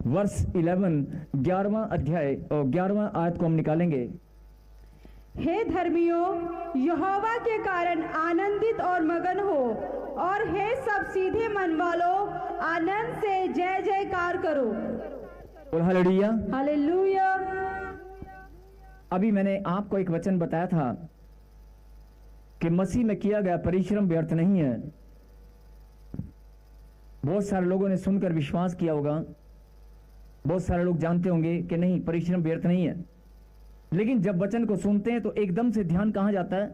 वर्ष 11वां अध्याय और 11वां आयत को हम निकालेंगे। हे धर्मियों, यहोवा के कारण आनंदित और मगन हो, और हे सब सीधे मन वालों, आनंद से जय जयकार करो। हालेलुया। हालेलुया। अभी मैंने आपको एक वचन बताया था कि मसीह में किया गया परिश्रम व्यर्थ नहीं है। बहुत सारे लोगों ने सुनकर विश्वास किया होगा, बहुत सारे लोग जानते होंगे कि नहीं, परिश्रम व्यर्थ नहीं है। लेकिन जब वचन को सुनते हैं तो एकदम से ध्यान कहां जाता है?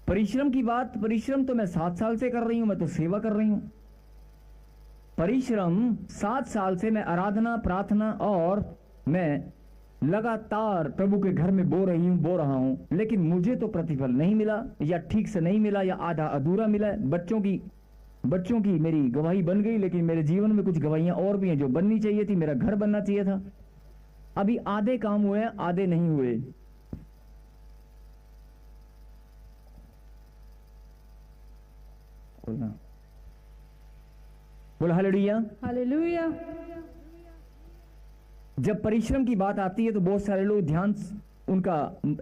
परिश्रम की बात। परिश्रम तो मैं 7 साल से कर रही हूं, मैं तो सेवा कर रही हूं। परिश्रम 7 साल से मैं आराधना, प्रार्थना और मैं लगातार प्रभु के घर में बो रहा हूं, लेकिन मुझे तो प्रतिफल नहीं मिला, या ठीक से नहीं मिला, या आधा अधूरा मिला। बच्चों की मेरी गवाही बन गई, लेकिन मेरे जीवन में कुछ गवाहियां और भी हैं जो बननी चाहिए थी। मेरा घर बनना चाहिए था। अभी आधे काम हुए, आधे नहीं हुए। बोल हालेलुया। हालेलुया। जब परिश्रम की बात आती है तो बहुत सारे लोग ध्यान, उनका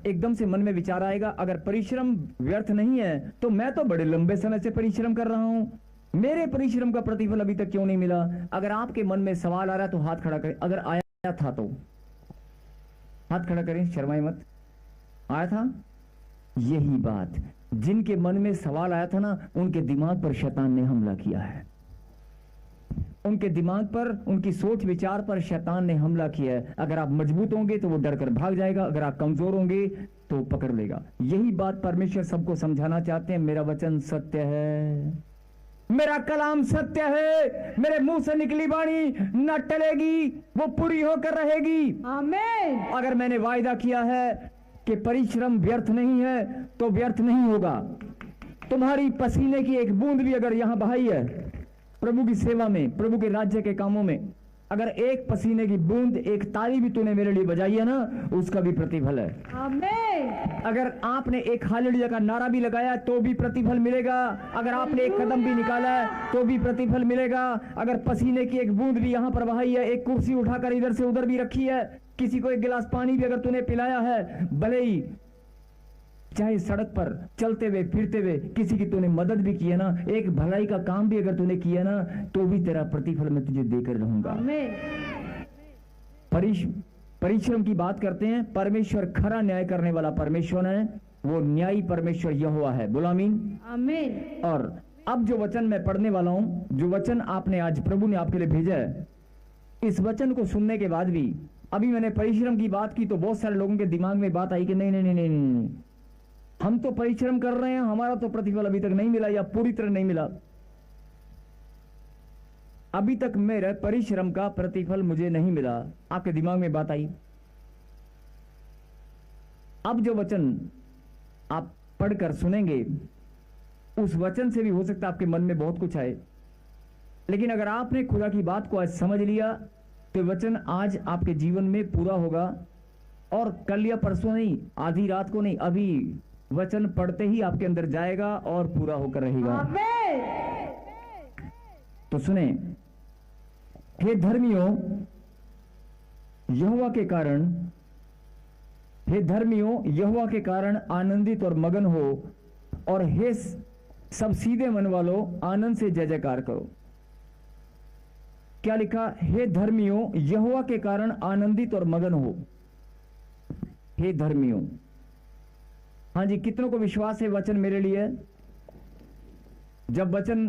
एकदम से मन में विचार आएगा, अगर परिश्रम व्यर्थ नहीं है तो मैं तो बड़े लंबे समय से परिश्रम कर रहा हूं, मेरे परिश्रम का प्रतिफल अभी तक क्यों नहीं मिला? अगर आपके मन में सवाल आ रहा है तो हाथ खड़ा करें। अगर आया था तो हाथ खड़ा करें, शर्माए मत। आया था? यही बात, जिनके मन में सवाल आया था ना, उनके दिमाग पर शैतान ने हमला किया है। उनके दिमाग पर, उनकी सोच विचार पर शैतान ने हमला किया है। अगर आप मजबूत होंगे तो वो डरकर भाग जाएगा, अगर आप कमजोर होंगे तो पकड़ लेगा। यही बात परमेश्वर सबको समझाना चाहते हैं। मेरा वचन सत्य है, मेरा कलाम सत्य है, मेरे मुंह से निकली वाणी न टलेगी, वो पूरी होकर रहेगी। आमीन। अगर मैंने वायदा किया है कि परिश्रम व्यर्थ नहीं है तो व्यर्थ नहीं होगा। तुम्हारी पसीने की एक बूंद भी अगर यहां बहाई है प्रभु की सेवा में, प्रभु के राज्य के कामों में, अगर एक पसीने की बूंद, एक ताली भी तूने मेरे लिए बजाई है ना, उसका भी प्रतिफल है। आमीन। अगर आपने एक हालेलुया का नारा भी लगाया तो भी प्रतिफल मिलेगा। अगर आपने एक कदम भी निकाला है तो भी प्रतिफल मिलेगा। अगर पसीने की एक बूंद भी यहां पर बहाई है, एक कुर्सी उठाकर इधर से उधर भी रखी है, किसी को एक गिलास पानी भी अगर तूने पिलाया है, भले ही चाहे सड़क पर चलते हुए फिरते हुए किसी की तूने मदद भी की है ना, एक भलाई का काम भी अगर तूने किया ना, तो भी तेरा प्रतिफल मैं तुझे देकर रहूंगा। परिश्रम की बात करते हैं। परमेश्वर खरा न्याय करने वाला परमेश्वर है, वो न्यायी परमेश्वर यहोवा है। बोलो आमीन। आमीन। और अब जो वचन मैं पढ़ने वाला हूं, जो वचन आपने आज प्रभु ने आपके लिए भेजा है, इस वचन को सुनने के बाद भी, अभी मैंने परिश्रम की बात की तो बहुत सारे लोगों के दिमाग में बात आई कि नहीं नहीं नहीं नहीं, नहीं, हम तो परिश्रम कर रहे हैं, हमारा तो प्रतिफल अभी तक नहीं मिला, या पूरी तरह नहीं मिला। अभी तक मेरे परिश्रम का प्रतिफल मुझे नहीं मिला, आपके दिमाग में बात आई। अब जो वचन आप पढ़कर सुनेंगे, उस वचन से भी हो सकता है आपके मन में बहुत कुछ आए, लेकिन अगर आपने खुदा की बात को आज समझ लिया तो वचन आज आपके जीवन में पूरा होगा। और कल या परसों नहीं, आधी रात को नहीं, अभी वचन पढ़ते ही आपके अंदर जाएगा और पूरा होकर रहेगा। तो सुने, हे धर्मियों, यहोवा के कारण, हे धर्मियों, यहोवा के कारण आनंदित और मगन हो, और हे सब सीधे मन वालों, आनंद से जय जयकार करो। क्या लिखा? हे धर्मियों, यहोवा के कारण आनंदित और मगन हो। हे धर्मियों, हाँ जी, कितनों को विश्वास है वचन मेरे लिए? जब वचन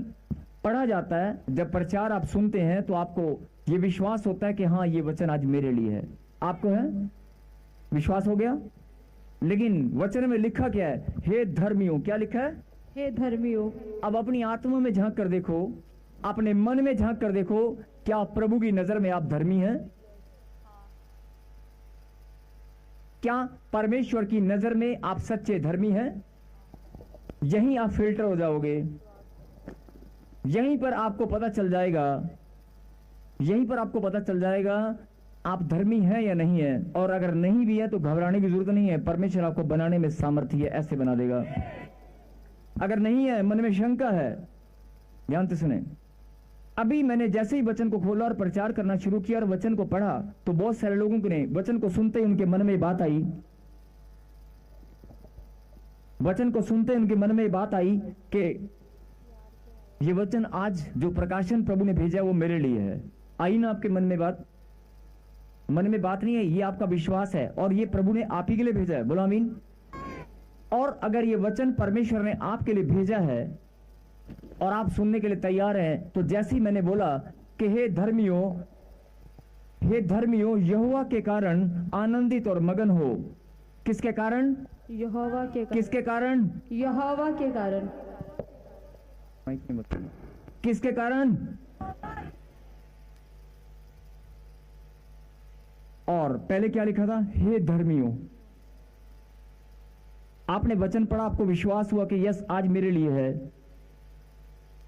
पढ़ा जाता है, जब प्रचार आप सुनते हैं, तो आपको ये विश्वास होता है कि हाँ, ये वचन आज मेरे लिए है। आपको है? विश्वास हो गया? लेकिन वचन में लिखा क्या है? हे धर्मियों। क्या लिखा है? हे धर्मियों। अब अपनी आत्मा में झांक कर देखो, अपने मन में झांक कर देखो, क्या प्रभु की नजर में आप धर्मी हैं? क्या परमेश्वर की नजर में आप सच्चे धर्मी हैं? यहीं आप फिल्टर हो जाओगे, यहीं पर आपको पता चल जाएगा, यहीं पर आपको पता चल जाएगा आप धर्मी हैं या नहीं है। और अगर नहीं भी है तो घबराने की जरूरत नहीं है, परमेश्वर आपको बनाने में सामर्थ्य है, ऐसे बना देगा। अगर नहीं है, मन में शंका है, ध्यान से सुने, अभी मैंने जैसे ही वचन को खोला और प्रचार करना शुरू किया और वचन को पढ़ा तो बहुत सारे लोगों ने वचन को सुनते ही उनके मन में बात आई, वचन को सुनते ही उनके मन में बात आई कि ये वचन आज जो प्रकाशन प्रभु ने भेजा वो मेरे लिए है। आई ना आपके मन में बात? मन में बात नहीं है, ये आपका विश्वास है और ये प्रभु ने आप ही के लिए भेजा है। बोलो आमीन। और अगर ये वचन परमेश्वर ने आपके लिए भेजा है और आप सुनने के लिए तैयार हैं, तो जैसे ही मैंने बोला कि हे धर्मियों यहोवा के कारण आनंदित और मगन हो। किसके कारण? यहोवा के कारण। किसके कारण? यहोवा के कारण। किसके कारण? और पहले क्या लिखा था? हे धर्मियों। आपने वचन पढ़ा, आपको विश्वास हुआ कि यस आज मेरे लिए है,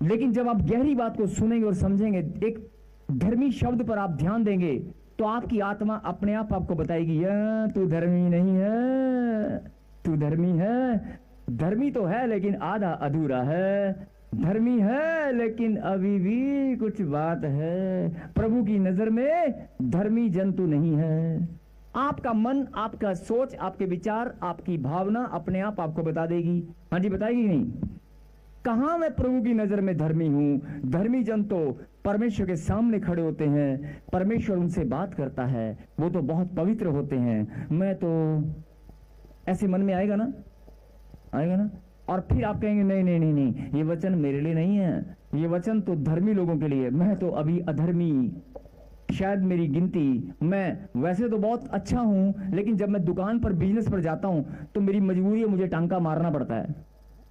लेकिन जब आप गहरी बात को सुनेंगे और समझेंगे, एक धर्मी शब्द पर आप ध्यान देंगे, तो आपकी आत्मा अपने आप आपको बताएगी या तू धर्मी नहीं है, तू धर्मी है। धर्मी तो है लेकिन आधा अधूरा है, धर्मी है लेकिन अभी भी कुछ बात है। प्रभु की नजर में धर्मी जंतु नहीं है। आपका मन, आपका सोच, आपके विचार, आपकी भावना अपने आप आपको बता देगी। हाँ जी, बताएगी नहीं? कहां मैं प्रभु की नजर में धर्मी हूं? धर्मी जन तो परमेश्वर के सामने खड़े होते हैं, परमेश्वर उनसे बात करता है, वो तो बहुत पवित्र होते हैं। मैं तो ऐसे मन में आएगा ना, आएगा ना। और फिर आप कहेंगे नहीं नहीं नहीं नहीं, ये वचन मेरे लिए नहीं है, ये वचन तो धर्मी लोगों के लिए। मैं तो अभी अधर्मी, शायद मेरी गिनती, मैं वैसे तो बहुत अच्छा हूं, लेकिन जब मैं दुकान पर बिजनेस पर जाता हूं तो मेरी मजबूरी है, मुझे टांका मारना पड़ता है।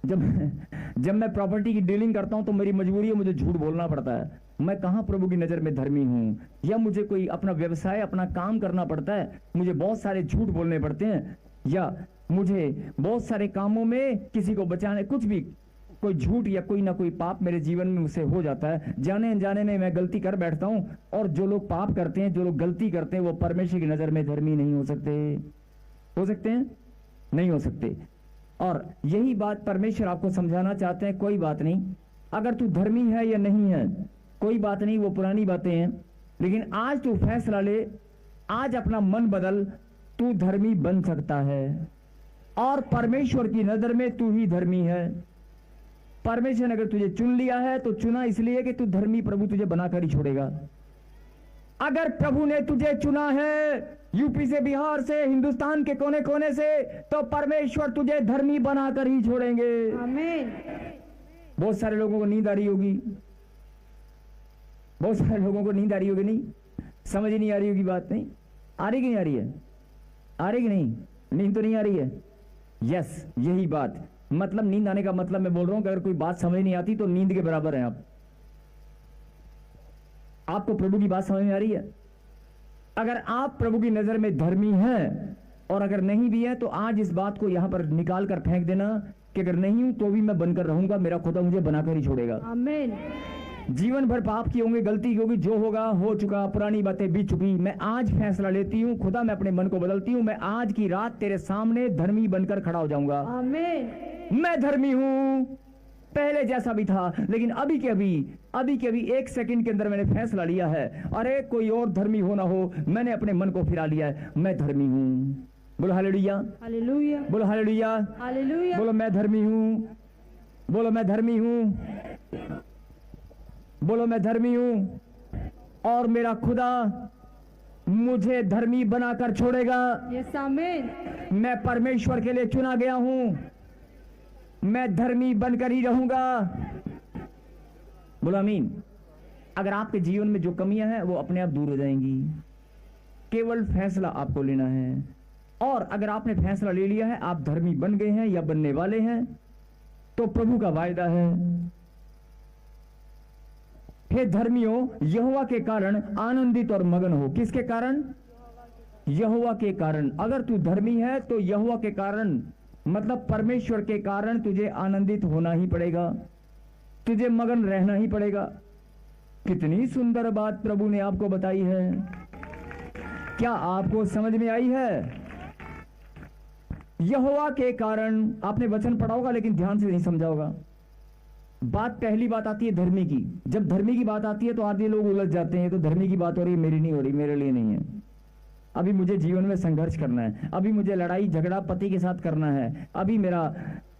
जब मैं प्रॉपर्टी की डीलिंग करता हूं तो मेरी मजबूरी है, मुझे झूठ बोलना पड़ता है। मैं कहां प्रभु की नजर में धर्मी हूं? या मुझे कोई अपना व्यवसाय, अपना काम करना पड़ता है, मुझे बहुत सारे झूठ बोलने पड़ते हैं, या मुझे बहुत सारे कामों में किसी को बचाने, कुछ भी कोई झूठ या कोई ना कोई पाप मेरे जीवन में मुझसे हो जाता है। जाने अनजाने में मैं गलती कर बैठता हूं। और जो लोग पाप करते हैं, जो लोग गलती करते हैं, वो परमेश्वर की नजर में धर्मी नहीं हो सकते। हो सकते हैं? नहीं हो सकते। और यही बात परमेश्वर आपको समझाना चाहते हैं। कोई बात नहीं, अगर तू धर्मी है या नहीं है, कोई बात नहीं, वो पुरानी बातें हैं, लेकिन आज तू फैसला ले, आज अपना मन बदल, तू धर्मी बन सकता है। और परमेश्वर की नजर में तू ही धर्मी है। परमेश्वर ने अगर तुझे चुन लिया है तो चुना इसलिए कि तू धर्मी, प्रभु तुझे बनाकर ही छोड़ेगा। अगर प्रभु ने तुझे चुना है यूपी से, बिहार से, हिंदुस्तान के कोने कोने से, तो परमेश्वर तुझे धर्मी बनाकर ही छोड़ेंगे। आमीन। बहुत सारे लोगों को नींद आ रही होगी, बहुत सारे लोगों को नींद आ रही होगी, नहीं समझ ही नहीं आ रही होगी बात। नहीं आ रही कि नहीं आ रही है? आ रही कि नहीं? नींद तो नहीं आ रही है। यस, यही बात, मतलब नींद आने का मतलब मैं बोल रहा हूं कि अगर कोई बात समझ नहीं आती तो नींद के बराबर है आप। आपको प्रभु की बात समझ में आ रही है? अगर आप प्रभु की नजर में धर्मी हैं, और अगर नहीं भी है तो आज इस बात को यहां पर निकाल कर फेंक देना कि अगर नहीं हूं तो भी मैं बनकर रहूंगा, मेरा खुदा मुझे बनाकर ही छोड़ेगा। आमीन। जीवन भर पाप किए होंगे, गलती की होगी, जो होगा हो चुका, पुरानी बातें बीत चुकी। मैं आज फैसला लेती हूँ, खुदा मैं अपने मन को बदलती हूँ, मैं आज की रात तेरे सामने धर्मी बनकर खड़ा हो जाऊंगा। आमीन। मैं धर्मी हूँ, पहले जैसा भी था, लेकिन अभी के अभी एक सेकंड के अंदर मैंने फैसला लिया है, अरे कोई और धर्मी हो ना हो, मैंने अपने मन को फिरा लिया है, मैं धर्मी हूँ। बोलो हालेलुया, हालेलुया, बोलो हालेलुया, हालेलुया। बोलो मैं धर्मी हूँ, बोलो मैं धर्मी हूँ, बोलो मैं धर्मी हूँ, और मेरा खुदा मुझे धर्मी बनाकर छोड़ेगा। यस, आमीन। मैं परमेश्वर के लिए चुना गया हूं, मैं धर्मी बनकर ही रहूंगा। बोलो आमीन। अगर आपके जीवन में जो कमियां हैं वो अपने आप दूर हो जाएंगी, केवल फैसला आपको लेना है। और अगर आपने फैसला ले लिया है, आप धर्मी बन गए हैं या बनने वाले हैं, तो प्रभु का वायदा है, हे धर्मियों यहोवा के कारण आनंदित और मगन हो। किसके कारण? यहोवा के कारण। अगर तू धर्मी है तो यहोवा के कारण, मतलब परमेश्वर के कारण तुझे आनंदित होना ही पड़ेगा, तुझे मगन रहना ही पड़ेगा। कितनी सुंदर बात प्रभु ने आपको बताई है, क्या आपको समझ में आई है? यहोवा के कारण, आपने वचन पढ़ा होगा लेकिन ध्यान से नहीं समझा होगा। बात पहली बात आती है धर्मी की। जब धर्मी की बात आती है तो आधे लोग उलझ जाते हैं, तो धर्मी की बात हो रही है, मेरी नहीं हो रही, मेरे लिए नहीं है। अभी मुझे जीवन में संघर्ष करना है, अभी मुझे लड़ाई झगड़ा पति के साथ करना है, अभी मेरा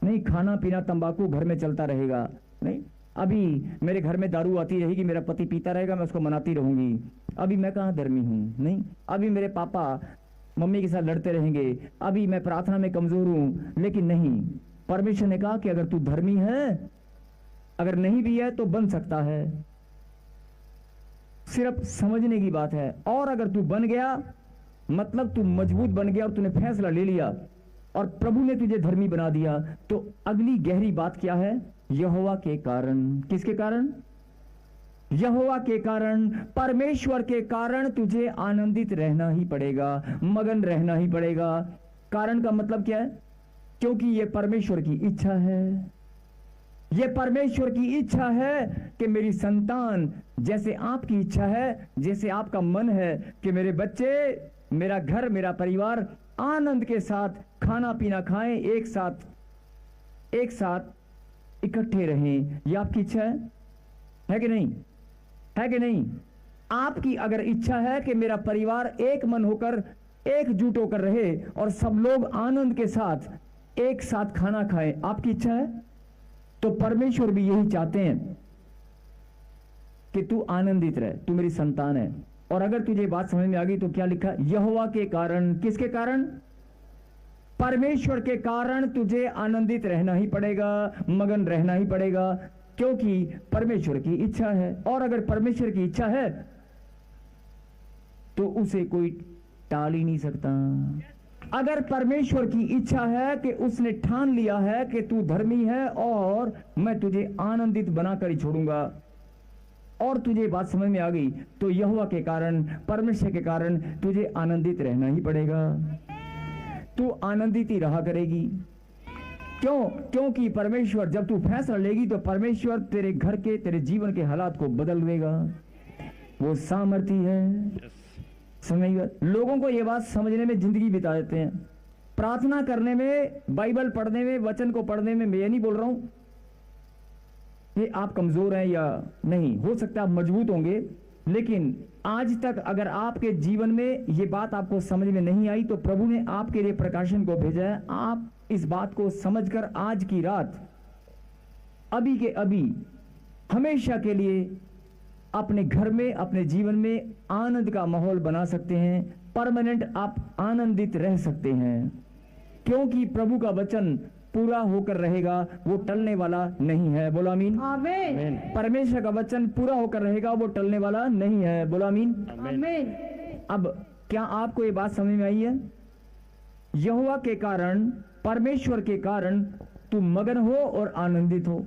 नहीं खाना पीना तंबाकू घर में चलता रहेगा, नहीं अभी मेरे घर में दारू आती रहेगी, मेरा पति पीता रहेगा, मैं उसको मनाती रहूंगी, अभी मैं कहाँ धर्मी हूँ, नहीं अभी मेरे पापा मम्मी के साथ लड़ते रहेंगे, अभी मैं प्रार्थना में कमजोर हूँ। लेकिन नहीं, परमेश्वर ने कहा कि अगर तू धर्मी है, अगर नहीं भी है तो बन सकता है, सिर्फ समझने की बात है। और अगर तू बन गया मतलब तू मजबूत बन गया और तूने फैसला ले लिया और प्रभु ने तुझे धर्मी बना दिया, तो अगली गहरी बात क्या है? यहोवा के कारण। किसके कारण? यहोवा के कारण, परमेश्वर के कारण तुझे आनंदित रहना ही पड़ेगा, मगन रहना ही पड़ेगा। कारण का मतलब क्या है? क्योंकि यह परमेश्वर की इच्छा है, यह परमेश्वर की इच्छा है कि मेरी संतान, जैसे आपकी इच्छा है, जैसे आपका मन है कि मेरे बच्चे, मेरा घर, मेरा परिवार आनंद के साथ खाना पीना खाएं, एक साथ इकट्ठे रहें। यह आपकी इच्छा है कि नहीं? है कि नहीं? आपकी अगर इच्छा है कि मेरा परिवार एक मन होकर एकजुट होकर रहे और सब लोग आनंद के साथ एक साथ खाना खाएं, आपकी इच्छा है, तो परमेश्वर भी यही चाहते हैं कि तू आनंदित रहे, तू मेरी संतान है। और अगर तुझे बात समझ में आ गई तो क्या लिखा? यहोवा के कारण। किसके कारण? परमेश्वर के कारण तुझे आनंदित रहना ही पड़ेगा, मगन रहना ही पड़ेगा, क्योंकि परमेश्वर की इच्छा है। और अगर परमेश्वर की इच्छा है तो उसे कोई टाल ही नहीं सकता। अगर परमेश्वर की इच्छा है कि उसने ठान लिया है कि तू धर्मी है और मैं तुझे आनंदित बनाकर ही छोड़ूंगा, और तुझे बात समझ में आ गई, तो यहोवा के कारण, परमेश्वर के कारण तुझे आनंदित रहना ही पड़ेगा। तू आनंदित ही रहा करेगी। क्यों? क्योंकि परमेश्वर, जब तू फैसला लेगी तो परमेश्वर तेरे घर के, तेरे जीवन के हालात को बदल देगा। वो सामर्थी है। समझिए, लोगों को ये बात समझने में जिंदगी बिता देते हैं। प्रार्थना करने में, बाइबल पढ़ने में, वचन को पढ़ने में, मैं ये नहीं बोल रहा हूं ये आप कमजोर हैं या नहीं, हो सकता है आप मजबूत होंगे, लेकिन आज तक अगर आपके जीवन में ये बात आपको समझ में नहीं आई तो प्रभु ने आपके लिए प्रकाशन को भेजा है। आप इस बात को समझकर आज की रात, अभी के अभी, हमेशा के लिए अपने घर में, अपने जीवन में आनंद का माहौल बना सकते हैं। परमानेंट आप आनंदित रह सकते हैं, क्योंकि प्रभु का वचन पूरा होकर रहेगा, वो टलने वाला नहीं है। बोलो आमीन। आमीन। परमेश्वर का वचन पूरा होकर रहेगा, वो टलने वाला नहीं है। बोलो आमीन। आमीन। अब क्या आपको ये बात समझ में आई है? यहोवा के कारण, परमेश्वर के कारण तू मगन हो और आनंदित हो।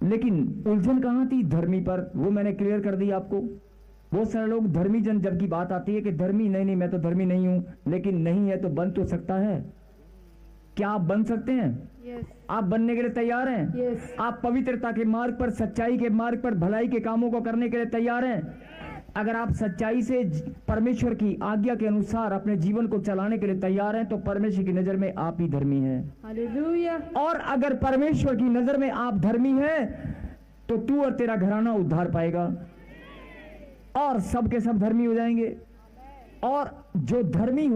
लेकिन उलझन कहां थी? धर्मी पर। वो मैंने क्लियर कर दी आपको। बहुत सारे लोग धर्मी जन, जबकि बात आती है कि धर्मी, नहीं मैं तो धर्मी नहीं हूं, लेकिन नहीं है तो बन तो सकता है। क्या आप बन सकते हैं? यस। आप बनने के लिए तैयार हैं? यस। आप पवित्रता के मार्ग पर, सच्चाई के मार्ग पर, भलाई के कामों को करने के लिए तैयार हैं? अगर आप सच्चाई से, परमेश्वर की आज्ञा के अनुसार अपने जीवन को चलाने के लिए तैयार हैं, तो परमेश्वर की नजर में आप ही धर्मी हैं। हालेलुया। और अगर परमेश्वर की नजर में आप धर्मी हैं तो तू और तेरा घराना उद्धार पाएगा और सबके सब धर्मी हो जाएंगे। और जो धर्मी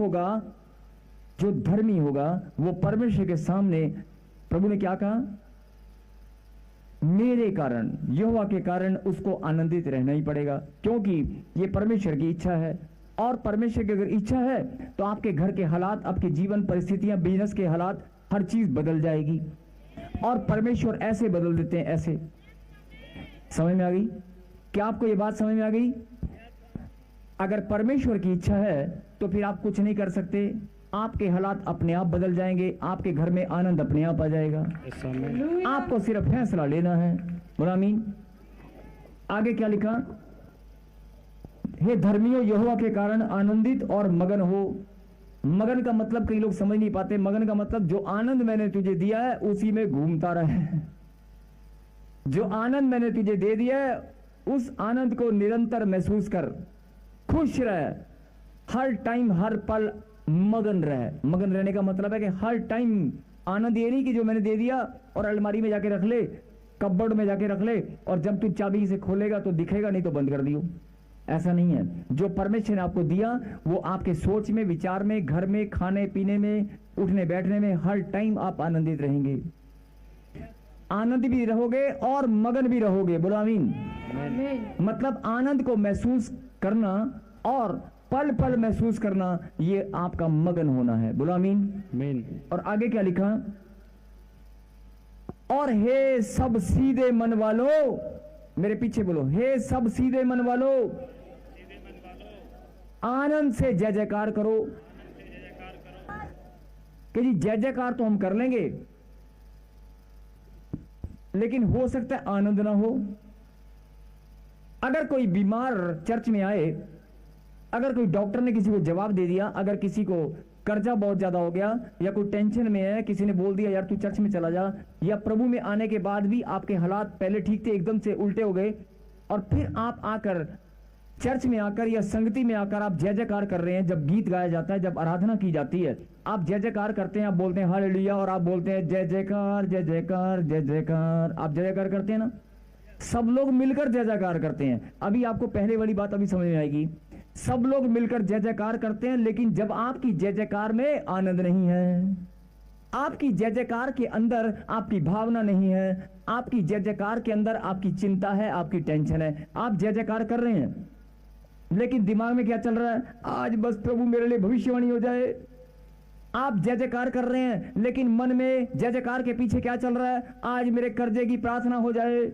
होगा वो परमेश्वर के सामने, प्रभु ने क्या कहा? मेरे कारण, यहोवा के कारण उसको आनंदित रहना ही पड़ेगा, क्योंकि ये परमेश्वर की इच्छा है। और परमेश्वर की अगर इच्छा है तो आपके घर के हालात, आपके जीवन परिस्थितियां, बिजनेस के हालात, हर चीज बदल जाएगी। और परमेश्वर ऐसे बदल देते हैं, ऐसे। समझ में आ गई? क्या आपको ये बात समझ में आ गई? अगर परमेश्वर की इच्छा है तो फिर आप कुछ नहीं कर सकते, आपके हालात अपने आप बदल जाएंगे, आपके घर में आनंद अपने आप आ जाएगा। आपको सिर्फ फैसला लेना है। बोलो आमीन। आगे क्या लिखा? हे धर्मियों, यहोवा के कारण आनंदित और मगन हो। मगन का मतलब कई लोग समझ नहीं पाते। मगन का मतलब जो आनंद मैंने तुझे दिया है उसी में घूमता रहे। जो आनंद मैंने तुझे दे दिया है उस आनंद को निरंतर महसूस कर, खुश रह, हर टाइम, हर पल मगन रहे। मगन रहने का मतलब है कि हर टाइम आनंद ये नहीं कि जो मैंने दे दिया और अलमारी में जाके रख ले, कपबोर्ड में जाके रख ले, और जब तू चाबी से खोलेगा तो दिखेगा, नहीं तो बंद कर दियो। ऐसा नहीं है। जो परमेश्वर ने आपको दिया वो आपके सोच में, विचार में, घर में, खाने पीने में, उठने बैठने में, हर टाइम आप आनंदित रहेंगे, आनंद भी रहोगे और मगन भी रहोगे। बोलो आमीन। मतलब आनंद को महसूस करना और पल पल महसूस करना, ये आपका मगन होना है। बोलो आमीन। और आगे क्या लिखा? और हे सब सीधे मन वालों, मेरे पीछे बोलो, हे सब सीधे मन वालों, आनंद से जय जयकार करो। कि जी जय जयकार तो हम कर लेंगे, लेकिन हो सकता है आनंद ना हो। अगर कोई बीमार चर्च में आए, अगर कोई डॉक्टर ने किसी को जवाब दे दिया, अगर किसी को कर्जा बहुत ज्यादा हो गया या कोई टेंशन में है, किसी ने बोल दिया यार तू चर्च में चला जा, या प्रभु में आने के बाद भी आपके हालात पहले ठीक थे एकदम से उल्टे हो गए, और फिर आप आकर चर्च में आकर या संगति में आकर आप जय जयकार कर रहे हैं, जब गीत गाया जाता है, जब आराधना की जाती है, आप जय जयकार करते हैं, आप बोलते हैं हालेलुया, और आप बोलते हैं जय जयकार जय जयकार जय जयकार, आप जय जयकार करते हैं ना, सब लोग मिलकर जय जयकार करते हैं। अभी आपको पहले वाली बात अभी समझ में आएगी, सब लोग मिलकर जय जयकार करते हैं, लेकिन जब आपकी जय जयकार में आनंद नहीं है, आपकी जय जयकार के अंदर आपकी भावना नहीं है, आपकी जय जयकार के अंदर आपकी चिंता है, आपकी टेंशन है, आप जय जयकार कर रहे हैं, लेकिन दिमाग में क्या चल रहा है? आज बस प्रभु मेरे लिए भविष्यवाणी हो जाए। आप जय जयकार कर रहे हैं, लेकिन मन में जय जयकार के पीछे क्या चल रहा है? आज मेरे कर्जे की प्रार्थना हो जाए।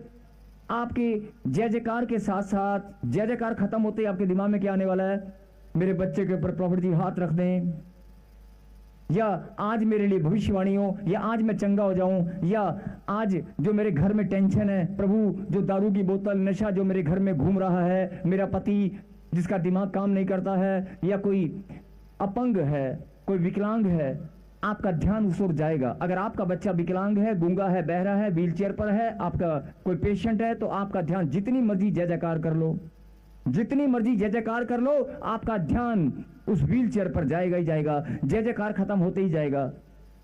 आपके जय जयकार के साथ साथ जय जयकार खत्म होते ही आपके दिमाग में क्या आने वाला है? मेरे बच्चे के ऊपर प्रॉफिट जी हाथ रख दें, या आज मेरे लिए भविष्यवाणी हो, या आज मैं चंगा हो जाऊं, या आज जो मेरे घर में टेंशन है, प्रभु जो दारू की बोतल, नशा जो मेरे घर में घूम रहा है, मेरा पति जिसका दिमाग काम नहीं करता है, या कोई अपंग है, कोई विकलांग है, आपका ध्यान उस ओर जाएगा। अगर आपका बच्चा विकलांग है, गूंगा है, बहरा है, व्हील चेयर पर है, आपका कोई पेशेंट है, तो आपका ध्यान, जितनी मर्जी जय जयकार कर लो, जितनी मर्जी जय जयकार कर लो, आपका ध्यान उस व्हील चेयर पर जाएगा ही जाएगा, जय जयकार खत्म होते ही जाएगा।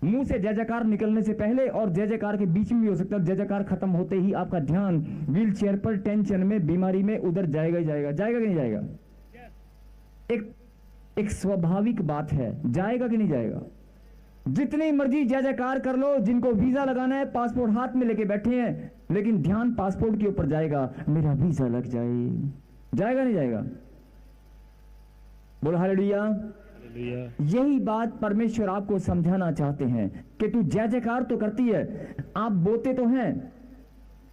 मुंह से जय जयकार निकलने से पहले और जय जयकार के बीच में भी हो सकता है, जय जयकार खत्म होते ही आपका ध्यान व्हील चेयर पर, टेंशन में, बीमारी में, उधर जाएगा ही जाएगा। जाएगा कि नहीं जाएगा? एक स्वाभाविक बात है, जाएगा कि नहीं जाएगा? जितनी मर्जी जय जयकार कर लो, जिनको वीजा लगाना है पासपोर्ट हाथ में लेके बैठे हैं, लेकिन ध्यान पासपोर्ट के ऊपर जाएगा, मेरा वीजा लग जाए। जाएगा नहीं जाएगा? बोलो हालेलुया। यही बात परमेश्वर आपको समझाना चाहते हैं कि तू जय जयकार तो करती है, आप बोते तो हैं,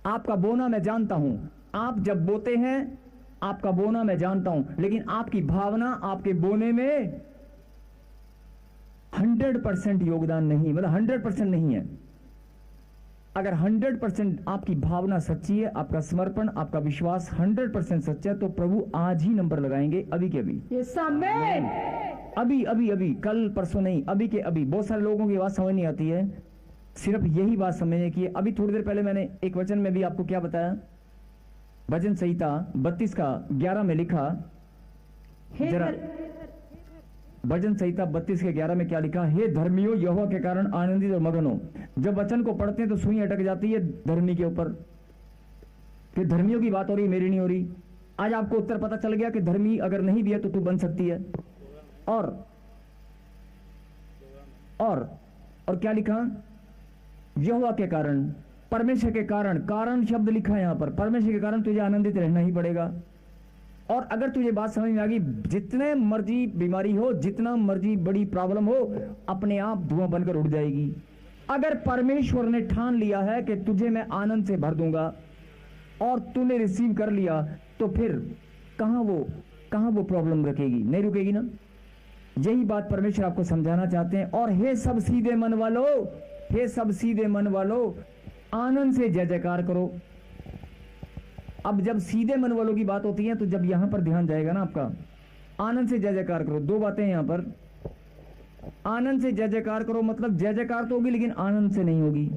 आपका बोना मैं जानता हूं, आप जब बोते हैं आपका बोना मैं जानता हूं, लेकिन आपकी भावना आपके बोने में 100% योगदान नहीं, मतलब 100% नहीं है। अगर 100% आपकी भावना सच्ची है, आपका समर्पण, आपका विश्वास 100% सच्चा है, तो प्रभु आज ही नंबर लगाएंगे, अभी के अभी। अभी अभी अभी, कल परसों नहीं, अभी के अभी। बहुत सारे लोगों की बात समझ नहीं आती है, सिर्फ यही बात समझने की है। अभी थोड़ी देर पहले मैंने एक वचन में भी आपको क्या बताया? भजन संहिता 32:11 में लिखा, जरा भजन संहिता 32:11 में क्या लिखा? हे धर्मियों, यहोवा के कारण आनंदित और मगन हो। जब वचन को पढ़ते हैं तो सुई अटक जाती है धर्मी के ऊपर, कि धर्मियों की बात हो रही, मेरी नहीं हो रही। आज आपको उत्तर पता चल गया कि धर्मी अगर नहीं भी है तो तू बन सकती है। और क्या लिखा? यहोवा के कारण, परमेश्वर के कारण, कारण शब्द लिखा है यहां पर, परमेश्वर के कारण तुझे आनंदित रहना ही पड़ेगा। और अगर तुझे बात समझ में आ गई, जितने मर्जी बीमारी हो, जितना मर्जी बड़ी प्रॉब्लम हो, अपने आप धुआं बनकर उड़ जाएगी। अगर परमेश्वर ने ठान लिया है कि तुझे मैं आनंद से भर दूंगा और तूने रिसीव कर लिया, तो फिर कहां वो प्रॉब्लम रुकेगी? नहीं रुकेगी ना। यही बात परमेश्वर आपको समझाना चाहते हैं। और हे सब सीधे मन वालों, हे सब सीधे मन वालों, आनंद से जय जयकार करो। अब जब सीधे मन वालों की बात होती है, तो जब यहां पर ध्यान जाएगा ना आपका, आनंद से जय जयकार करो। दो बातें यहां पर, आनंद से जय जयकार करो मतलब जय जयकार तो होगी लेकिन आनंद से नहीं होगी।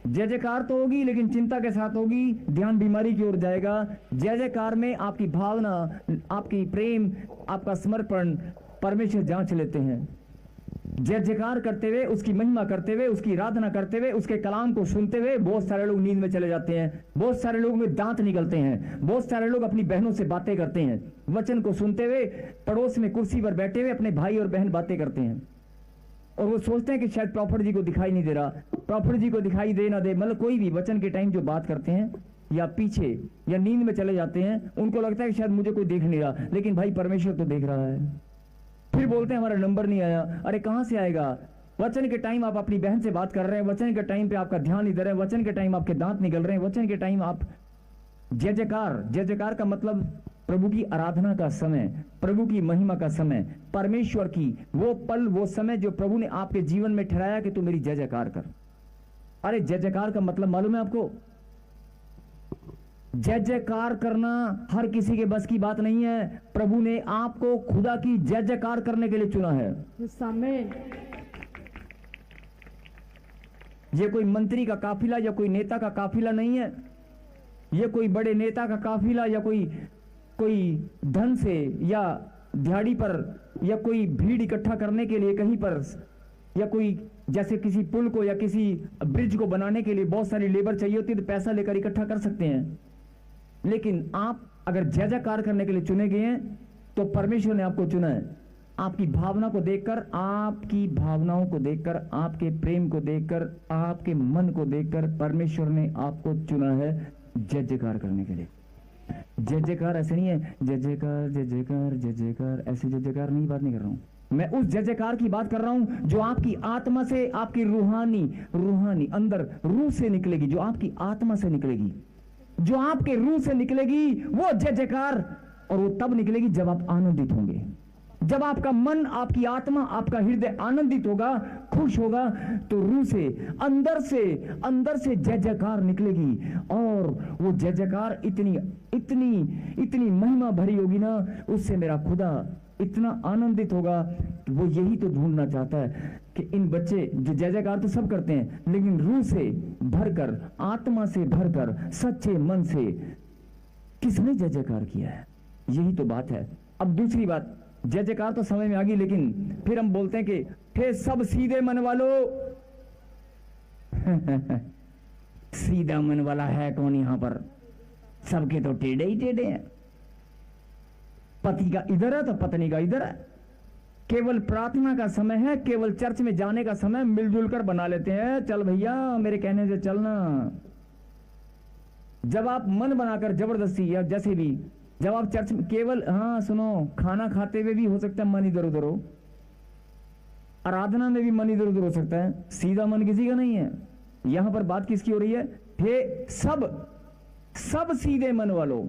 जय जयकार तो होगी लेकिन चिंता के साथ होगी, ध्यान बीमारी की ओर जाएगा। जय जयकार में आपकी भावना, आपकी प्रेम, आपका समर्पण परमेश्वर जांच लेते हैं। जय जयकार करते हुए, उसकी महिमा करते हुए, उसकी आराधना करते हुए, उसके कलाम को सुनते हुए बहुत सारे लोग नींद में चले जाते हैं। बहुत सारे लोगों में दांत निकलते हैं। बहुत सारे लोग अपनी बहनों से बातें करते हैं। वचन को सुनते हुए पड़ोस में कुर्सी पर बैठे हुए अपने भाई और बहन बातें करते हैं, और वो सोचते हैं कि शायद प्रॉफिट जी को दिखाई नहीं दे रहा। प्रॉफिट जी को दिखाई दे ना दे, मतलब कोई भी वचन के टाइम जो बात करते हैं या पीछे या नींद में चले जाते हैं, उनको लगता है कि शायद मुझे कोई देख नहीं रहा, लेकिन भाई परमेश्वर तो देख रहा है। फिर बोलते हैं हमारा नंबर नहीं आया। अरे कहां से आएगा? वचन के टाइम आप अपनी बहन से बात कर रहे हैं, वचन के टाइम पे आपका ध्यान इधर है, वचन के टाइम आपके दांत निकल रहे हैं, वचन के टाइम आप जय जयकार। जय जयकार का मतलब प्रभु की आराधना का समय, प्रभु की महिमा का समय, परमेश्वर की वो पल, वो समय जो प्रभु ने आपके जीवन में ठहराया कि तू मेरी जय जयकार कर। अरे जय जयकार का मतलब मालूम है आपको? जय जयकार करना हर किसी के बस की बात नहीं है। प्रभु ने आपको खुदा की जय जयकार करने के लिए चुना है। आमीन। ये कोई मंत्री का काफिला या कोई नेता का काफिला नहीं है। ये कोई बड़े नेता का काफिला या कोई धन से या दिहाड़ी पर या कोई भीड़ इकट्ठा करने के लिए कहीं पर, या कोई जैसे किसी पुल को या किसी ब्रिज को बनाने के लिए बहुत सारी लेबर चाहिए होती है, तो पैसा लेकर इकट्ठा कर सकते हैं। लेकिन आप अगर जय जयकार करने के लिए चुने गए हैं तो परमेश्वर ने आपको चुना है। आपकी भावना को देखकर, आपकी भावनाओं को देखकर, आपके प्रेम को देखकर, आपके मन को देखकर परमेश्वर ने आपको चुना है जय जयकार करने के लिए। जय जयकार ऐसे नहीं है जय जयकार जय जयकार जय जयकार, ऐसे जय जयकार नहीं, बात नहीं कर रहा हूं मैं। उस जय जयकार की बात कर रहा हूं जो आपकी आत्मा से, आपकी रूहानी अंदर रूह से निकलेगी, जो आपकी आत्मा से निकलेगी, जो आपके रूह से निकलेगी, वो जय जयकार। और वो तब निकलेगी जब आप आनंदित होंगे, जब आपका मन, आपकी आत्मा, आपका हृदय आनंदित होगा, खुश होगा, तो रूह से, अंदर से जय जयकार निकलेगी। और वो जय जयकार इतनी महिमा भरी होगी ना, उससे मेरा खुदा इतना आनंदित होगा। वो यही तो ढूंढना चाहता है कि इन बच्चे जो जय जयकार तो सब करते हैं, लेकिन रूह से भरकर, आत्मा से भरकर, सच्चे मन से किसने जय जयकार किया है? यही तो बात है। अब दूसरी बात, जय जयकार तो समझ में आ गई, लेकिन फिर हम बोलते हैं कि हे सब सीधे मन वालों। सीधा मन वाला है कौन यहां पर? सबके तो टेढ़े ही टेढ़े हैं। पति का इधर है तो पत्नी का इधर है। केवल प्रार्थना का समय है, केवल चर्च में जाने का समय मिलजुल कर बना लेते हैं, चल भैया मेरे कहने से चलना। जब आप मन बनाकर जबरदस्ती या जैसे भी, जब आप चर्च में केवल, हाँ सुनो, खाना खाते हुए भी हो सकता है मन इधर उधर हो, आराधना में भी मन इधर उधर हो सकता है, सीधा मन किसी का नहीं है। यहां पर बात किसकी हो रही है? हे सब सीधे मन वालों,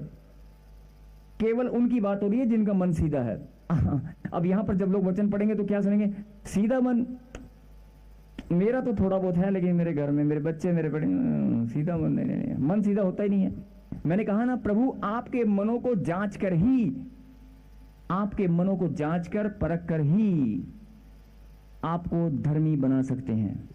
केवल उनकी बात हो रही है जिनका मन सीधा है। अब यहां पर जब लोग वचन पढ़ेंगे तो क्या सुनेंगे? सीधा मन मेरा तो थोड़ा बहुत है, लेकिन मेरे घर में मेरे बच्चे मेरे बड़े सीधा मन नहीं, मन सीधा होता ही नहीं है। मैंने कहा ना, प्रभु आपके मनों को जांच कर ही, आपके मनों को जांच कर, परख कर ही आपको धर्मी बना सकते हैं।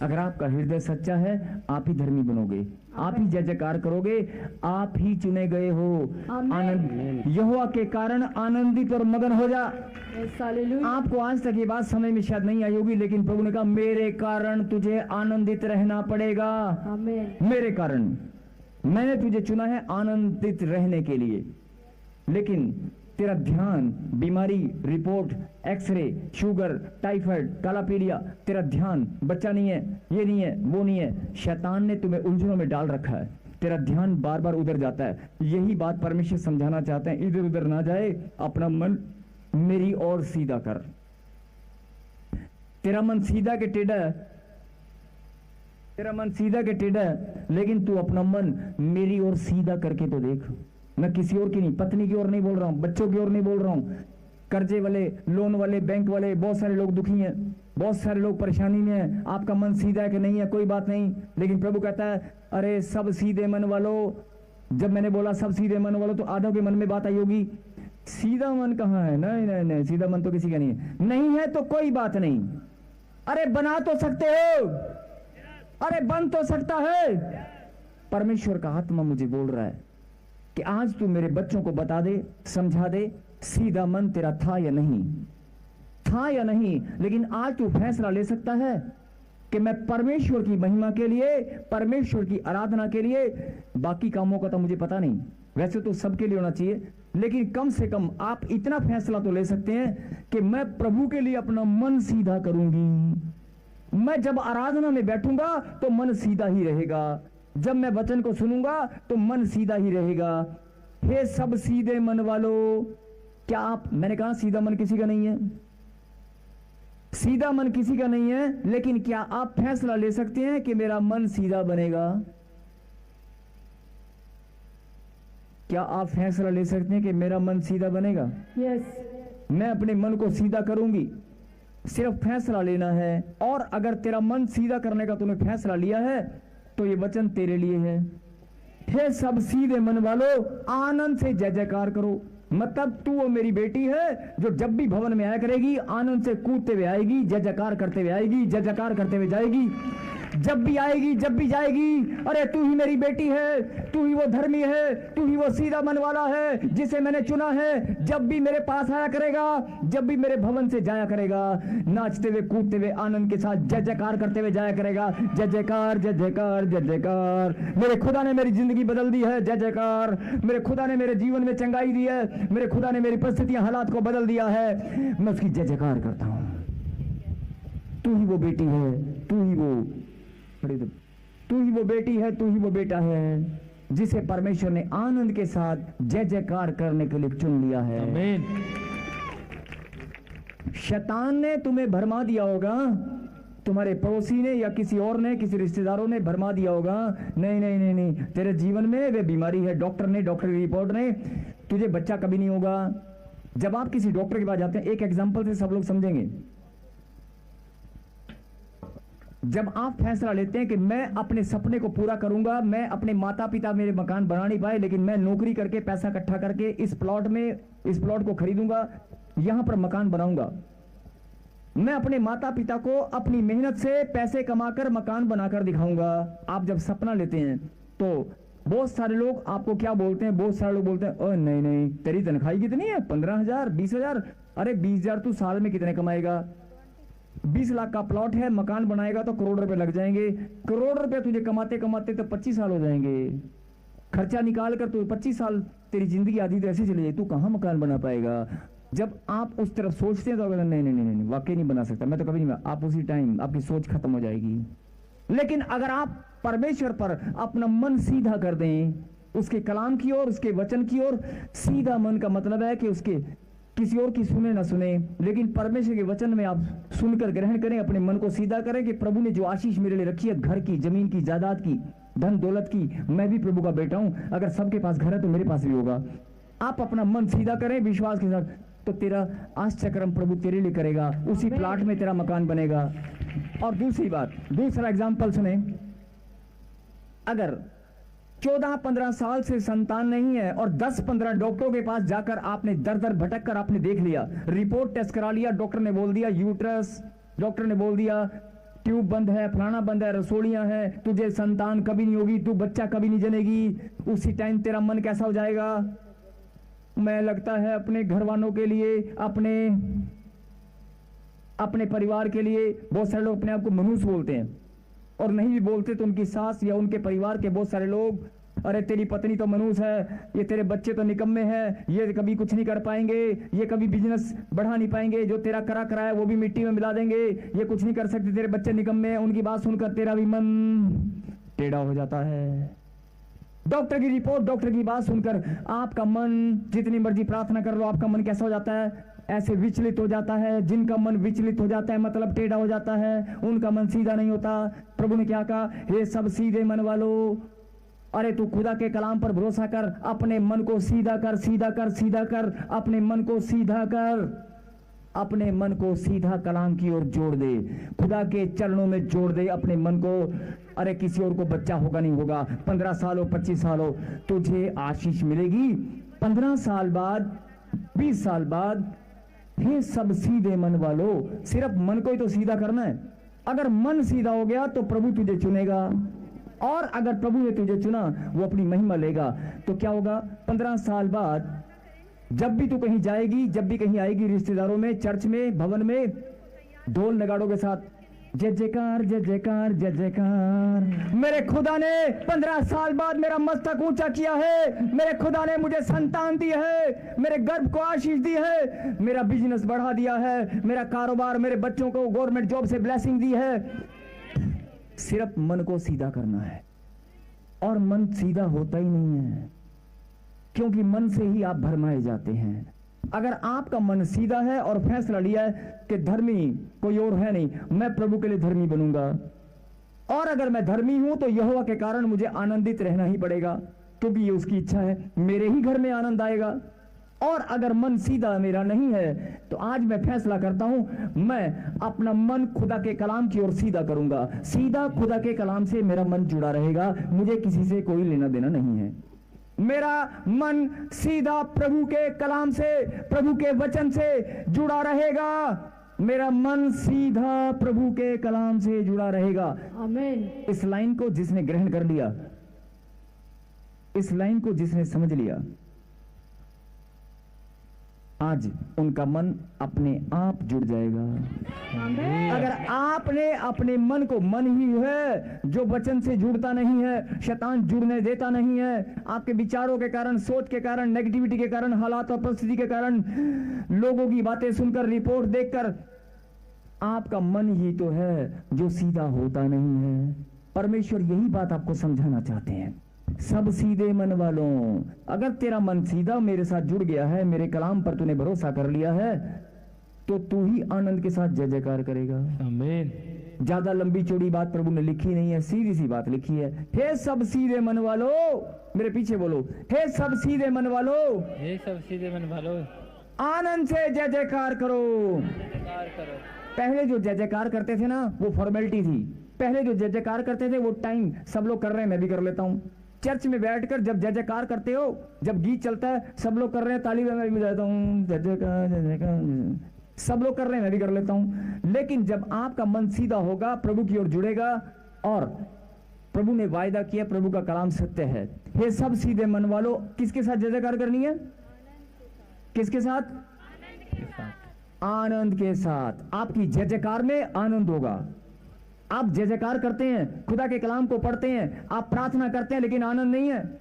अगर आपका हृदय सच्चा है, आप ही धर्मी बनोगे, आप ही जय जयकार करोगे, आप ही चुने गए हो। आनंद यहोवा के कारण आनंदित और मगन हो जा। आपको आज तक ये बात समझ में शायद नहीं आई होगी, लेकिन प्रभु ने कहा मेरे कारण तुझे आनंदित रहना पड़ेगा। मेरे कारण मैंने तुझे चुना है आनंदित रहने के लिए। लेकिन तेरा ध्यान बीमारी, रिपोर्ट, एक्सरे, शुगर, टाइफाइड, काला पीलिया, तेरा ध्यान बच्चा नहीं है, ये नहीं है, वो नहीं है। शैतान ने तुम्हें उलझनों में डाल रखा है, तेरा ध्यान बार बार उधर जाता है। यही बात परमेश्वर समझाना चाहते हैं, इधर उधर ना जाए, अपना मन मेरी ओर सीधा कर। तेरा मन सीधा के टेढ़ा है, तेरा मन सीधा के टेढ़ा है, लेकिन तू अपना मन मेरी ओर सीधा करके तो देख। मैं किसी और की नहीं, पत्नी की ओर नहीं बोल रहा हूं, बच्चों की ओर नहीं बोल रहा हूं, कर्जे वाले, लोन वाले, बैंक वाले, बहुत सारे लोग दुखी हैं, बहुत सारे लोग परेशानी में हैं। आपका मन सीधा है कि नहीं है, कोई बात नहीं, लेकिन प्रभु कहता है अरे सब सीधे मन वालों। जब मैंने बोला सब सीधे मन वालों, तो आधों के मन में बात आई होगी, सीधा मन कहां है? नहीं नहीं नहीं, सीधा मन तो किसी का नहीं है। नहीं है तो कोई बात नहीं, अरे बना तो सकते हो, अरे बन तो सकता है। परमेश्वर का आत्मा मुझे बोल रहा है कि आज तू मेरे बच्चों को बता दे, समझा दे, सीधा मन तेरा था या नहीं, था या नहीं, लेकिन आज तू फैसला ले सकता है कि मैं परमेश्वर की महिमा के लिए, परमेश्वर की आराधना के लिए, बाकी कामों का तो मुझे पता नहीं, वैसे तो सबके लिए होना चाहिए, लेकिन कम से कम आप इतना फैसला तो ले सकते हैं कि मैं प्रभु के लिए अपना मन सीधा करूंगी। मैं जब आराधना में बैठूंगा तो मन सीधा ही रहेगा, जब मैं वचन को सुनूंगा तो मन सीधा ही रहेगा। हे सब सीधे मन वालों, क्या आप, मैंने कहा सीधा मन किसी का नहीं है, सीधा मन किसी का नहीं है, लेकिन क्या आप फैसला ले सकते हैं कि मेरा मन सीधा बनेगा? क्या आप फैसला ले सकते हैं कि मेरा मन सीधा बनेगा? यस। मैं अपने मन को सीधा करूंगी, सिर्फ फैसला लेना है। और अगर तेरा मन सीधा करने का तूने फैसला लिया है तो ये वचन तेरे लिए है। हे सब सीधे मन वालों, आनंद से जय जयकार करो। मतलब तू वो मेरी बेटी है जो जब भी भवन में आया करेगी आनंद से कूदते हुए आएगी, जय जयकार करते हुए आएगी, जय जयकार करते हुए जाएगी, जब भी आएगी जब भी जाएगी। अरे तू ही मेरी बेटी है, तू ही वो धर्मी है, तू ही वो सीधा मन वाला है जिसे मैंने चुना है। जब भी मेरे पास आया करेगा, जब भी मेरे भवन से जाया करेगा, नाचते हुए कूदते हुए आनंद के साथ जय जयकार करते हुए जाया करेगा। जय जयकार जय जयकार जय जयकार। मेरे खुदा ने मेरी जिंदगी बदल दी है, जय जयकार। मेरे खुदा ने मेरे जीवन में चंगाई दी है, मेरे खुदा ने मेरी परिस्थितियां हालात को बदल दिया है, मैं उसकी जय जयकार करता हूं। तू ही वो बेटी है, तू ही वो, तू ही वो बेटी है, तू ही वो बेटा है जिसे परमेश्वर ने आनंद के साथ जय जयकार करने के लिए चुन लिया है। आमीन। शैतान ने तुम्हें भरमा दिया होगा, तुम्हारे पड़ोसी ने या किसी और ने, किसी रिश्तेदारों ने भरमा दिया होगा, नहीं नहीं नहीं नहीं, तेरे जीवन में वे बीमारी है, डॉक्टर की रिपोर्ट ने, तुझे बच्चा कभी नहीं होगा। जब आप किसी डॉक्टर के पास जाते हैं, एक एग्जांपल से सब लोग समझेंगे, जब आप फैसला लेते हैं कि मैं अपने सपने को पूरा करूंगा, मैं अपने माता पिता मेरे मकान बना नहीं पाए लेकिन मैं नौकरी करके पैसा इकट्ठा करके इस प्लॉट को खरीदूंगा, यहां पर मकान बनाऊंगा, मैं अपने माता पिता को अपनी मेहनत से पैसे कमाकर मकान बनाकर दिखाऊंगा। आप जब सपना लेते हैं तो बहुत सारे लोग आपको क्या बोलते हैं, बहुत सारे लोग बोलते हैं ओ नहीं नहीं, तेरी तनख्वाही कितनी है, 15,000 20,000, अरे 20,000 तू साल में कितने कमाएगा, 20 लाख का प्लॉट है, मकान बनाएगा तो करोड़ रुपए लग जाएंगे, करोड़ रुपए तुझे कमाते कमाते तो 25 साल हो जाएंगे, खर्चा निकाल कर तो 25 साल तेरी जिंदगी आधी तो ऐसे चली जाएगी, तू कहां मकान बना पाएगा। जब आप उस तरफ सोचते हैं तो नहीं नहीं नहीं नहीं, वाकई नहीं बना सकता, मैं तो कभी नहीं, आप उसी टाइम आपकी सोच खत्म हो जाएगी। लेकिन अगर आप परमेश्वर पर अपना मन सीधा कर दें, उसके कलाम की ओर, उसके वचन की ओर, सीधा मन का मतलब है कि उसके किसी और की सुने ना सुने, लेकिन परमेश्वर के वचन में आप सुनकर ग्रहण करें, अपने मन को सीधा करें कि प्रभु ने जो आशीष मेरे लिए रखी है, घर की, जमीन की, जायदाद की, धन दौलत की, मैं भी प्रभु का बेटा हूं, अगर सबके पास घर है तो मेरे पास भी होगा। आप अपना मन सीधा करें विश्वास के साथ, तो तेरा आश्चर्य प्रभु तेरे लिए करेगा, उसी प्लाट में तेरा मकान बनेगा। और दूसरी बात, दूसरा एग्जाम्पल सुने, अगर 14-15 साल से संतान नहीं है और 10-15 डॉक्टरों के पास जाकर आपने दर दर भटक कर आपने देख लिया, रिपोर्ट टेस्ट करा लिया, डॉक्टर ने बोल दिया यूट्रस, डॉक्टर ने बोल दिया ट्यूब बंद है, फलाना बंद है, रसोड़ियां है, तुझे संतान कभी नहीं होगी, तू बच्चा कभी नहीं जनेगी, उसी टाइम तेरा मन कैसा हो जाएगा। मैं लगता है अपने घर वालों के लिए, अपने परिवार के लिए, बहुत सारे लोग अपने आप को मनुष्य बोलते हैं, और नहीं भी बोलते तो उनकी सास या उनके परिवार के बहुत सारे लोग, अरे तेरी पत्नी तो मनुष्य है, ये तेरे बच्चे तो निकम्मे हैं, ये कभी कुछ नहीं कर पाएंगे, ये कभी बिजनेस बढ़ा नहीं पाएंगे, जो तेरा करा है वो भी मिट्टी में मिला देंगे, ये कुछ नहीं कर सकते, तेरे बच्चे निकम्मे हैं। उनकी बात सुनकर तेरा भी मन टेढ़ा हो जाता है। डॉक्टर की रिपोर्ट, डॉक्टर की बात सुनकर आपका मन, जितनी मर्जी प्रार्थना कर लो, आपका मन कैसा हो जाता है, ऐसे विचलित हो जाता है। जिनका मन विचलित हो जाता है मतलब टेढ़ा हो जाता है, उनका मन सीधा नहीं होता। प्रभु ने क्या कहा, हे सब सीधे मन वालों, अरे तू खुदा के कलाम पर भरोसा कर, अपने मन को सीधा कर, सीधा कर, सीधा कर, अपने मन को सीधा कर, अपने मन को सीधा कलाम की ओर जोड़ दे, खुदा के चरणों में जोड़ दे अपने मन को। अरे किसी और को बच्चा होगा नहीं होगा, 15 साल हो, 25 साल हो, तुझे आशीष मिलेगी 15 साल बाद, 20 साल बाद। हे सब सीधे मन वालों, सिर्फ मन को ही तो सीधा करना है। अगर मन सीधा हो गया तो प्रभु तुझे चुनेगा, और अगर प्रभु ने तुझे चुना वो अपनी महिमा लेगा। तो क्या होगा, 15 साल बाद जब भी तू कहीं जाएगी, जब भी कहीं आएगी, रिश्तेदारों में, चर्च में, भवन में, ढोल नगाड़ों के साथ जय जयकार जय जयकार जय जयकार। मेरे खुदा ने 15 साल बाद मेरा मस्तक ऊंचा किया है, मेरे खुदा ने मुझे संतान दी है, मेरे गर्भ को आशीष दी है, मेरा बिजनेस बढ़ा दिया है, मेरा कारोबार, मेरे बच्चों को गवर्नमेंट जॉब से ब्लेसिंग दी है। सिर्फ मन को सीधा करना है, और मन सीधा होता ही नहीं है, क्योंकि मन से ही आप भरमाए जाते हैं। अगर आपका मन सीधा है और फैसला लिया है कि धर्मी कोई और है नहीं, मैं प्रभु के लिए धर्मी बनूंगा, और अगर मैं धर्मी हूं तो यहोवा के कारण मुझे आनंदित रहना ही पड़ेगा, क्योंकि ये उसकी इच्छा है, मेरे ही घर में आनंद आएगा। और अगर मन सीधा मेरा नहीं है तो आज मैं फैसला करता हूं, मैं अपना मन खुदा के कलाम की ओर सीधा करूंगा। सीधा खुदा के कलाम से मेरा मन जुड़ा रहेगा, मुझे किसी से कोई लेना देना नहीं है। मेरा मन सीधा प्रभु के कलाम से, प्रभु के वचन से जुड़ा रहेगा। मेरा मन सीधा प्रभु के कलाम से जुड़ा रहेगा। आमीन। इस लाइन को जिसने ग्रहण कर लिया, इस लाइन को जिसने समझ लिया, आज उनका मन अपने आप जुड़ जाएगा। आमीन। अगर आपने अपने मन को, मन ही है जो वचन से जुड़ता नहीं है, शैतान जुड़ने देता नहीं है। आपके विचारों के कारण, सोच के कारण, नेगेटिविटी के कारण, हालात और परिस्थिति के कारण, लोगों की बातें सुनकर, रिपोर्ट देखकर, आपका मन ही तो है जो सीधा होता नहीं है। परमेश्वर यही बात आपको समझाना चाहते हैं। सब सीधे मन वालों, अगर तेरा मन सीधा मेरे साथ जुड़ गया है, मेरे कलाम पर तूने भरोसा कर लिया है, तो तू ही आनंद के साथ जय जयकार करेगा। आमीन। ज्यादा लंबी चौड़ी बात प्रभु ने लिखी नहीं है, सीधी सी बात लिखी है। हे सब सीधे मन वालों, मेरे पीछे बोलो, हे सब सीधे मन वालों, हे सब सीधे मन वालों, आनंद से जय जयकार करो। जयकार करो। पहले जो जय जयकार करते थे ना, वो फॉर्मेलिटी थी। पहले जो जय जयकार करते थे वो टाइम, सब लोग कर रहे हैं मैं भी कर लेता हूं। चर्च में बैठकर जब जय जयकार करते हो, जब गीत चलता है, सब लोग कर रहे हैं, ताली मैं भी बजाता हूं, जय जयकार जय जयकार, सब लोग कर रहे हैं मैं भी कर लेता हूं। लेकिन जब आपका मन सीधा होगा, प्रभु की ओर जुड़ेगा, और प्रभु ने वायदा किया, प्रभु का कलाम सत्य है। ये सब सीधे मन वालों, किसके साथ जय जयकार करनी है? किसके साथ? आनंद के साथ। आपकी जय जयकार में आनंद होगा। आप जय जयकार करते हैं, खुदा के कलाम को पढ़ते हैं, आप प्रार्थना करते हैं, लेकिन आनंद नहीं है।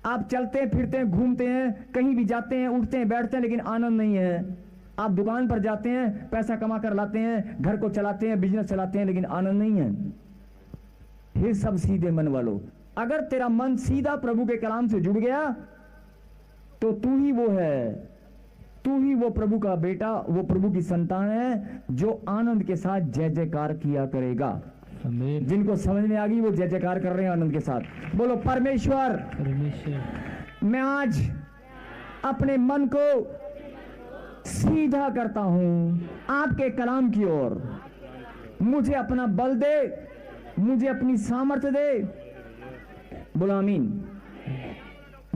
आप चलते हैं, फिरते हैं, घूमते हैं, कहीं भी जाते हैं, उठते हैं, बैठते हैं, लेकिन आनंद नहीं है। आप दुकान पर जाते हैं, पैसा कमा कर लाते हैं, घर को चलाते हैं, बिजनेस चलाते हैं, लेकिन आनंद नहीं है। हे सब सीधे मन वालों, अगर तेरा मन सीधा प्रभु के कलाम से जुड़ गया तो तू ही वो है, तू ही वो प्रभु का बेटा, वो प्रभु की संतान है जो आनंद के साथ जय जयकार किया करेगा। आमीन। जिनको समझ में आ गई वो जय जयकार कर रहे हैं आनंद के साथ। बोलो परमेश्वर, परमेश्वर, मैं आज अपने मन को सीधा करता हूं आपके कलाम की ओर। मुझे अपना बल दे, मुझे अपनी सामर्थ्य दे। बोलो आमीन।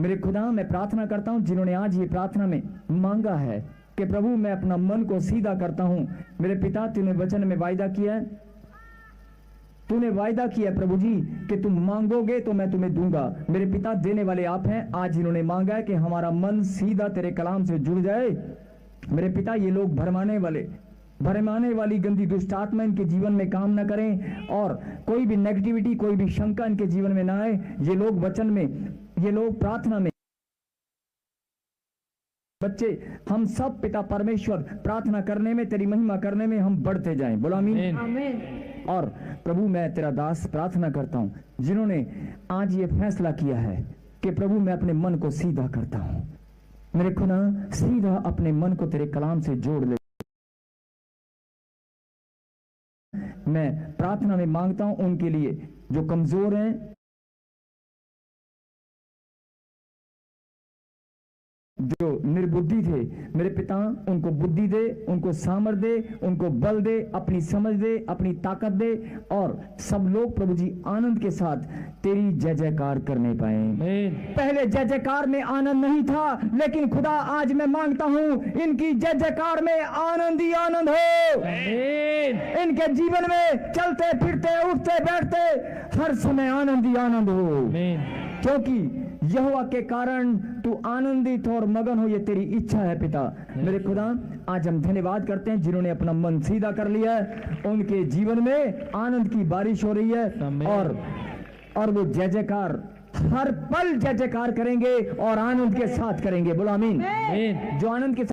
मेरे खुदा, मैं प्रार्थना करता हूं जिन्होंने आज ये प्रार्थना में मांगा है कि प्रभु मैं अपना मन को सीधा करता हूं। मेरे पिता, तूने वचन में वायदा किया है, तूने वायदा किया प्रभु जी कि तुम मांगोगे तो मैं तुम्हें दूंगा। मेरे पिता, देने वाले आप हैं। आज इन्होंने मांगा है कि हमारा मन सीधा तेरे कलाम से जुड़ जाए। मेरे पिता, ये लोग भरमाने वाली गंदी दुष्ट आत्मा इनके जीवन में काम न करें, और कोई भी नेगेटिविटी, कोई भी शंका इनके जीवन में ना आए। ये लोग वचन में, ये लोग प्रार्थना में, बच्चे हम सब पिता परमेश्वर प्रार्थना करने में, तेरी महिमा करने में हम बढ़ते जाएं। बोलो आमीन। आमीन। और प्रभु, मैं तेरा दास प्रार्थना करता हूं जिन्होंने आज ये फैसला किया है कि प्रभु मैं अपने मन को सीधा करता हूं। मेरे खुदा, सीधा अपने मन को तेरे कलाम से जोड़ ले। मैं प्रार्थना में मांगता हूं उनके लिए जो कमजोर हैं, जो निर्बुद्धि थे। मेरे पिता, उनको बुद्धि दे, उनको सामर्थ दे, उनको बल दे, अपनी समझ दे, अपनी ताकत दे, और सब लोग प्रभु जी आनंद के साथ तेरी जय जयकार करने पाए। पहले जय जयकार में आनंद नहीं था, लेकिन खुदा आज मैं मांगता हूं इनकी जय जयकार में आनंद ही आनंद हो। इनके जीवन में चलते फिरते, उठते बैठते, हर समय आनंद ही आनंद हो। क्योंकि यहोवा के कारण तू आनंदित और मगन हो, ये तेरी इच्छा है पिता। मेरे खुदा, आज हम धन्यवाद करते हैं जिन्होंने अपना मन सीधा कर लिया है, उनके जीवन में आनंद की बारिश हो रही है आमीन। और वो जय जयकार हर पल जय जयकार करेंगे और आनंद के साथ करेंगे। बोलो आमीन। आमीन। जो आनंद के